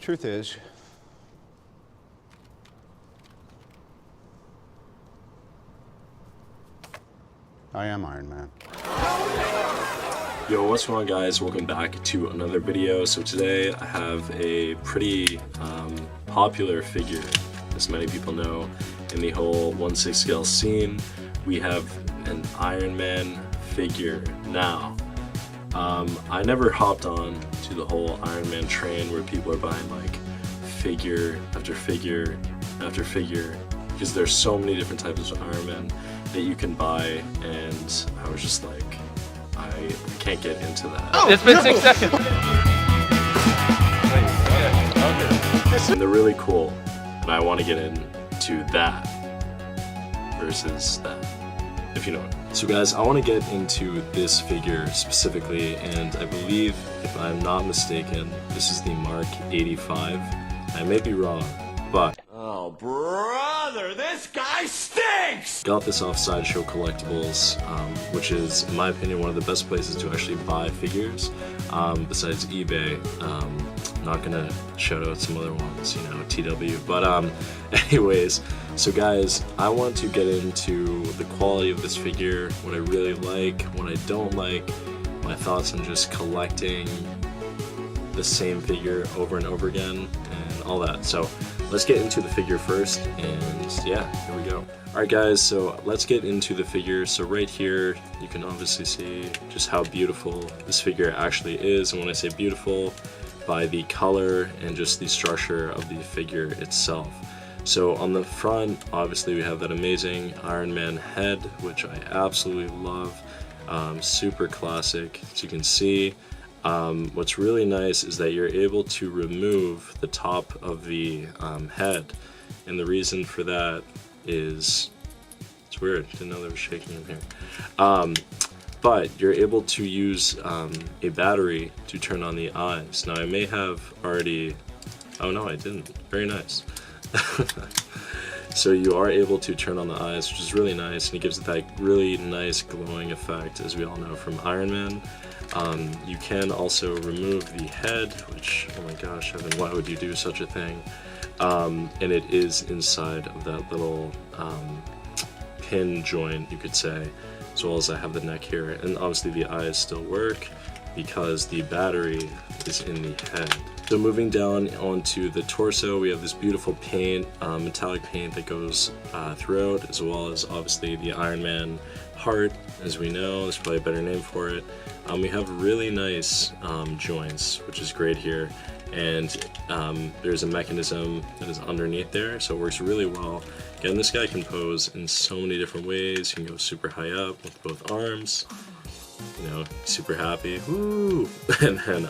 Truth is, I am Iron Man. Yo, what's going on, guys? Welcome back to another video. So today I have a pretty popular figure, as many people know, in the whole 1/6 scale scene. We have an Iron Man figure now. I never hopped on to the whole Iron Man train where people are buying like figure after figure after figure, because there's so many different types of Iron Man that you can buy, and I was just like, I can't get into that. It's been 6 seconds. And they're really cool, and I want to get into that versus that, if you know it. So guys, I want to get into this figure specifically, and I believe, if I'm not mistaken, this is the Mark 85. I may be wrong, but oh brother, this guy stinks! got this off Sideshow Collectibles, which is, in my opinion, one of the best places to actually buy figures, besides eBay. Not gonna shout out some other ones, you know, TW, but anyways, so guys, I want to get into the quality of this figure, what I really like, what I don't like, my thoughts on just collecting the same figure over and over again, and all that. So let's get into the figure first, and yeah, here we go. Alright guys, so let's get into the figure. So right here, you can obviously see just how beautiful this figure actually is, and when I say beautiful, by the color and just the structure of the figure itself. So on the front, obviously we have that amazing Iron Man head, which I absolutely love. Super classic, as you can see. What's really nice is that you're able to remove the top of the head, and the reason for that is, it's weird, didn't know there was shaking in here. But you're able to use a battery to turn on the eyes. Now I may have already, oh no I didn't, very nice. So you are able to turn on the eyes, which is really nice, and it gives it that really nice glowing effect, as we all know from Iron Man. You can also remove the head, which, oh my gosh, Evan, why would you do such a thing? And it is inside of that little pin joint, you could say, as well as I have the neck here. And obviously the eyes still work because the battery is in the head. So moving down onto the torso, we have this beautiful paint, metallic paint that goes throughout, as well as obviously the Iron Man heart, as we know. There's probably a better name for it. We have really nice joints, which is great here, and there's a mechanism that is underneath there, so it works really well. Again, this guy can pose in so many different ways. You can go super high up with both arms, you know, super happy, woo! And then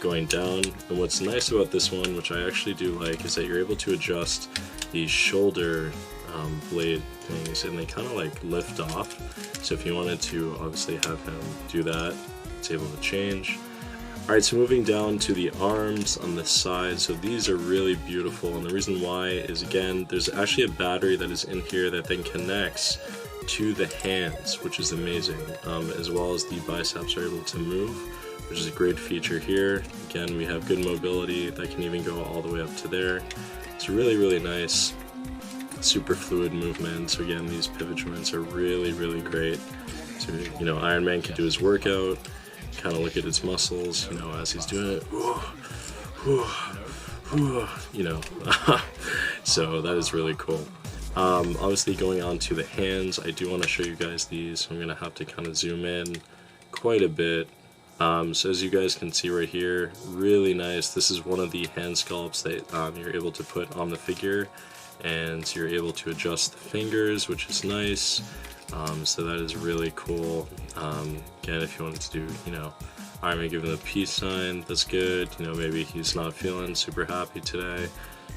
going down. And what's nice about this one, which I actually do like, is that you're able to adjust the shoulder blade things, and they kind of like lift off. So if you wanted to obviously have him do that, it's able to change. Alright, so moving down to the arms on the side, so these are really beautiful, and the reason why is, again, there's actually a battery that is in here that then connects to the hands, which is amazing, as well as the biceps are able to move, which is a great feature here. Again, we have good mobility that can even go all the way up to there. It's really, really nice, super fluid movement. So again, these pivot joints are really, really great. So, you know, Iron Man can do his workout, kind of look at his muscles, you know, as he's doing it, you know. So that is really cool. Obviously going on to the hands, I do want to show you guys these. I'm going to have to kind of zoom in quite a bit. So as you guys can see right here, really nice. This is one of the hand sculpts that you're able to put on the figure, and you're able to adjust the fingers, which is nice. So that is really cool. Again, if you wanted to do, you know, Iron Man giving the peace sign, that's good. You know, maybe he's not feeling super happy today.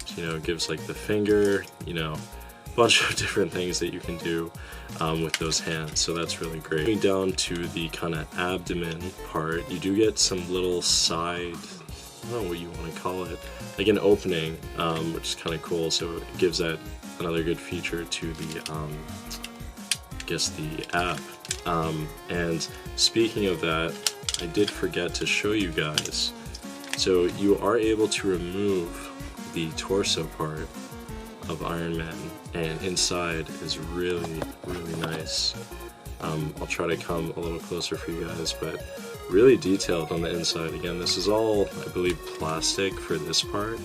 So, you know, gives like the finger, you know, a bunch of different things that you can do with those hands. So that's really great. Moving down to the kind of abdomen part, you do get some little side, I don't know what you want to call it, like an opening, which is kind of cool. So it gives that another good feature to the the app. And speaking of that, I did forget to show you guys. So you are able to remove the torso part of Iron Man, and inside is really, really nice. I'll try to come a little closer for you guys, but really detailed on the inside. Again, this is all, I believe, plastic for this part,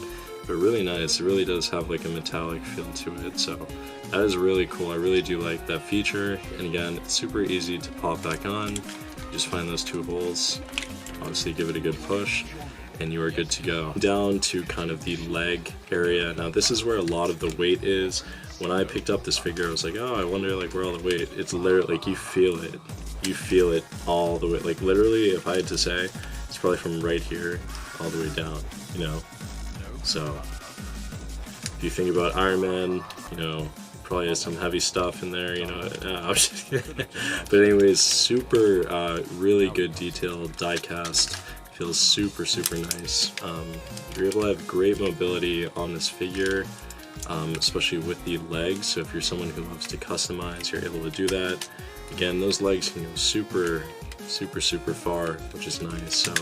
but really nice. It really does have like a metallic feel to it, so that is really cool. I really do like that feature, and again, it's super easy to pop back on. Just find those two holes, obviously give it a good push, and you are good to go. Down to kind of the leg area. Now this is where a lot of the weight is. When I picked up this figure, I was like, oh, I wonder like where all the weight. It's literally like you feel it. You feel it all the way. Like literally, if I had to say, it's probably from right here all the way down, you know? So if you think about Iron Man, you know, probably has some heavy stuff in there, you know. I was just kidding. But anyways, super, really good detailed die cast. Feels super, super nice. You're able to have great mobility on this figure, especially with the legs. So if you're someone who loves to customize, you're able to do that. Again, those legs can go super, super, super far, which is nice. So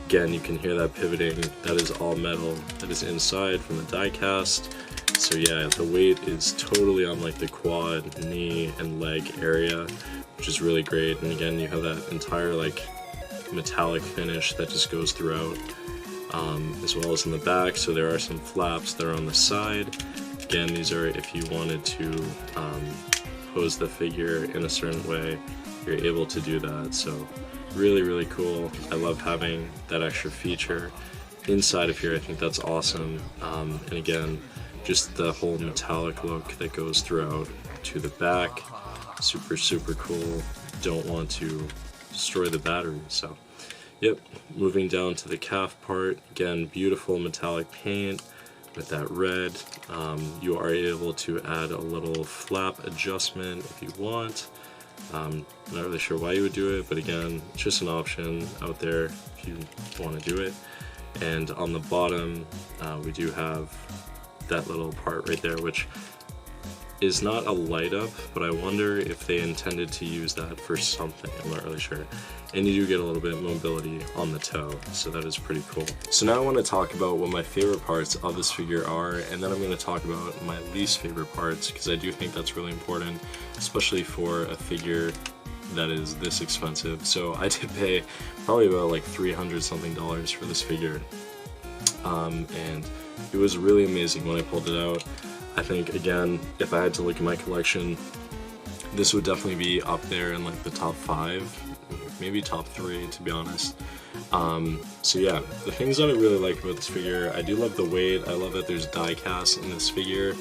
again, you can hear that pivoting. That is all metal. That is inside from the die cast. So yeah, the weight is totally on like the quad, knee, and leg area, which is really great. And again, you have that entire like metallic finish that just goes throughout, as well as in the back. So there are some flaps that are on the side. Again, these are if you wanted to pose the figure in a certain way, you're able to do that. So really, really cool. I love having that extra feature inside of here. I think that's awesome. And again, just the whole metallic look that goes throughout to the back, super, super cool. Don't want to destroy the battery. So yep, moving down to the calf part, again, beautiful metallic paint with that red. You are able to add a little flap adjustment if you want. Not really sure why you would do it, but again, it's just an option out there if you want to do it. And on the bottom, we do have that little part right there, which is not a light up, but I wonder if they intended to use that for something. I'm not really sure. And you do get a little bit of mobility on the toe, so that is pretty cool. So now I want to talk about what my favorite parts of this figure are, and then I'm going to talk about my least favorite parts, because I do think that's really important, especially for a figure that is this expensive. So I did pay probably about like $300 something for this figure, and it was really amazing when I pulled it out. I think, again, if I had to look at my collection, this would definitely be up there in like the top 5, maybe top 3, to be honest. So yeah, the things that I really like about this figure, I do love the weight. I love that there's die cast in this figure.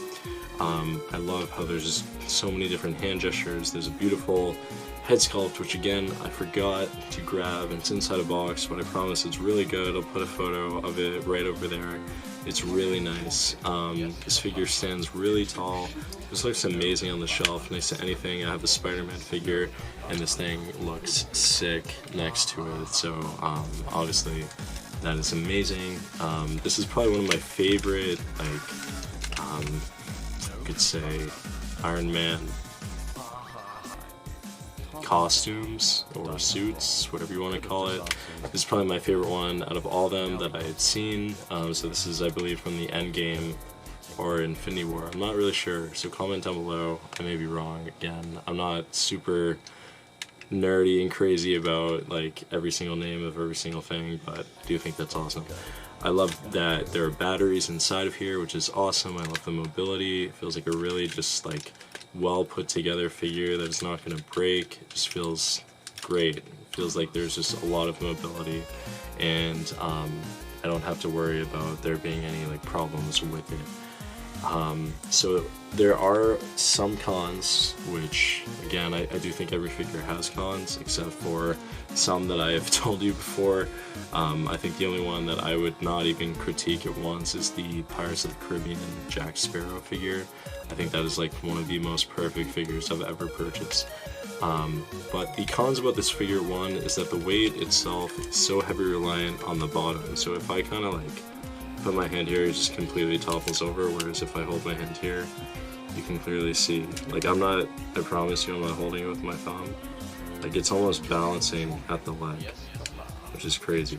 I love how there's just so many different hand gestures. There's a beautiful head sculpt, which again, I forgot to grab. It's inside a box, but I promise it's really good. I'll put a photo of it right over there. It's really nice. This figure stands really tall. This looks amazing on the shelf, next to anything. I have a Spider-Man figure, and this thing looks sick next to it. So obviously, that is amazing. This is probably one of my favorite, like, you could say, Iron Man costumes or suits, whatever you want to call it. This is probably my favorite one out of all of them that I had seen. So this is, I believe, from the Endgame or Infinity War. I'm not really sure, so comment down below. I may be wrong. Again, I'm not super nerdy and crazy about like every single name of every single thing, but I do think that's awesome. I love that there are batteries inside of here, which is awesome. I love the mobility. It feels like a really just like well put together figure that is not going to break. It just feels great. It feels like there's just a lot of mobility, and I don't have to worry about there being any like problems with it. So there are some cons, which again I do think every figure has cons, except for some that I have told you before. I think the only one that I would not even critique at once is the Pirates of the Caribbean Jack Sparrow figure. I think that is like one of the most perfect figures I've ever purchased. But the cons about this figure, one, is that the weight itself is so heavy reliant on the bottom. So if I kind of like put my hand here, it just completely topples over, whereas if I hold my hand here, you can clearly see. Like I promise you I'm not holding it with my thumb. Like it's almost balancing at the leg, which is crazy.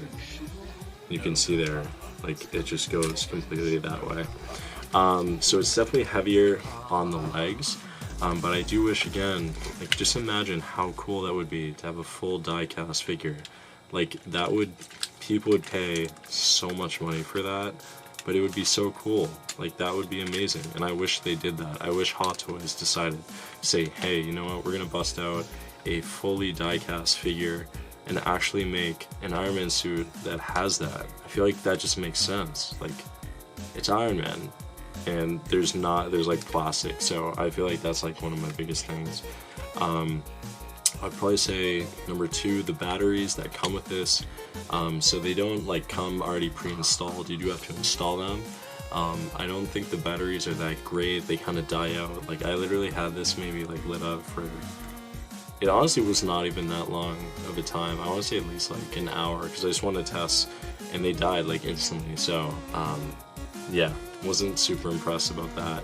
You can see there, like it just goes completely that way. So it's definitely heavier on the legs, but I do wish, again, like just imagine how cool that would be to have a full die-cast figure. Like that would, people would pay so much money for that, but it would be so cool. Like that would be amazing, and I wish they did that. I wish Hot Toys decided to say, hey, you know what, we're gonna bust out a fully die-cast figure and actually make an Iron Man suit that has that. I feel like that just makes sense. Like, it's Iron Man, and there's like plastic, so I feel like that's like one of my biggest things. I'd probably say number 2, the batteries that come with this. So they don't like come already pre-installed, you do have to install them. I don't think the batteries are that great, they kind of die out. Like I literally had this maybe like lit up for, it honestly was not even that long of a time. I want to say at least like an hour, because I just wanted to test, and they died like instantly. So yeah, wasn't super impressed about that.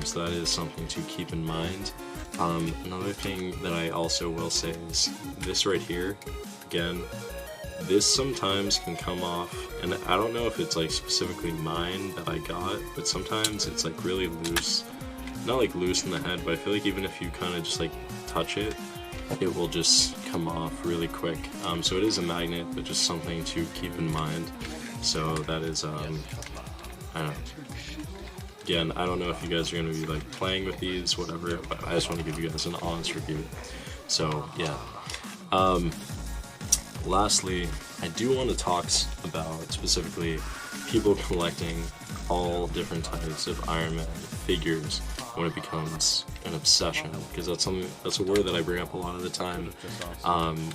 So that is something to keep in mind. Another thing that I also will say is this right here. Again, this sometimes can come off, and I don't know if it's like specifically mine that I got, but sometimes it's like really loose. Not like loose in the head, but I feel like even if you kind of just like touch it, it will just come off really quick. So it is a magnet, but just something to keep in mind. So that is, I don't know. Again, I don't know if you guys are going to be like playing with these, whatever, but I just want to give you guys an honest review. So yeah. Lastly, I do want to talk about specifically people collecting all different types of Iron Man figures when it becomes an obsession, because that's a word that I bring up a lot of the time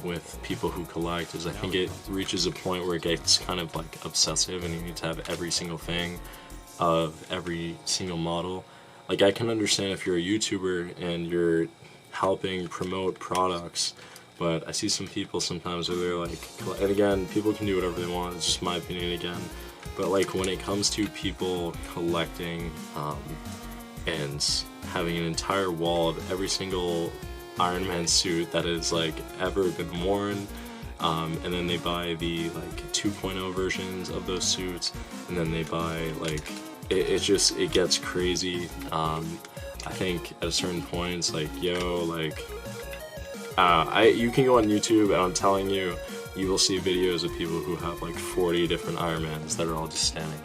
with people who collect. Is I think it reaches a point where it gets kind of like obsessive, and you need to have every single thing of every single model. Like I can understand if you're a YouTuber and you're helping promote products, but I see some people sometimes where they're like, and again, people can do whatever they want, it's just my opinion again, but like when it comes to people collecting and having an entire wall of every single Iron Man suit that has like ever been worn, and then they buy the like 2.0 versions of those suits, and then they buy like, it gets crazy. I think at a certain point it's like, yo, like, you can go on YouTube and I'm telling you, you will see videos of people who have like 40 different Iron Mans that are all just standing.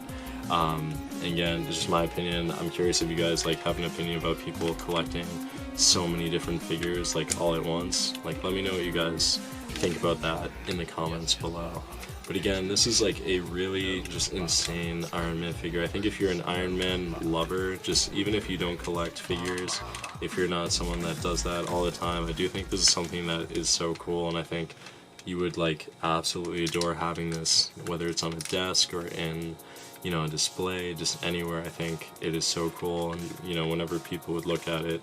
Again, it's just my opinion. I'm curious if you guys like have an opinion about people collecting so many different figures like all at once. Like let me know what you guys think about that in the comments below. But again, this is like a really just insane Iron Man figure. I think if you're an Iron Man lover, just even if you don't collect figures, if you're not someone that does that all the time, I do think this is something that is so cool, and I think you would like absolutely adore having this, whether it's on a desk or in, you know, a display, just anywhere. I think it is so cool, and you know, whenever people would look at it,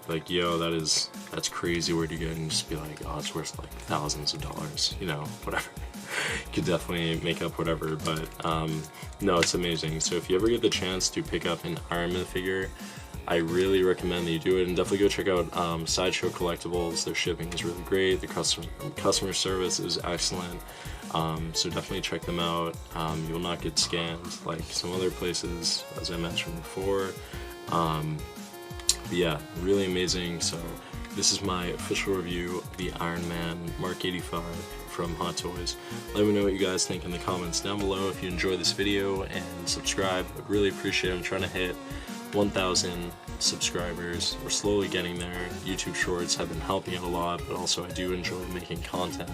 like, yo, that's crazy, where'd you get it? And just be like, oh, it's worth like thousands of dollars, you know, whatever. You could definitely make up whatever, but no, it's amazing. So if you ever get the chance to pick up an Iron Man figure, I really recommend that you do it, and definitely go check out Sideshow Collectibles. Their shipping is really great, the customer service is excellent, so definitely check them out. You will not get scammed like some other places, as I mentioned before. But yeah, really amazing. So this is my official review of the Iron Man Mark 85 from Hot Toys. Let me know what you guys think in the comments down below. If you enjoyed this video, and subscribe, I'd really appreciate it. I'm trying to hit 1,000 subscribers. We're slowly getting there. YouTube Shorts have been helping it a lot, but also I do enjoy making content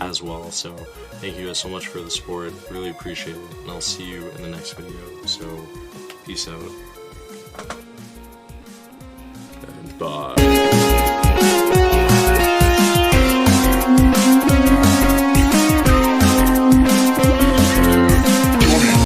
as well. So thank you guys so much for the support. Really appreciate it, and I'll see you in the next video. So peace out. And bye.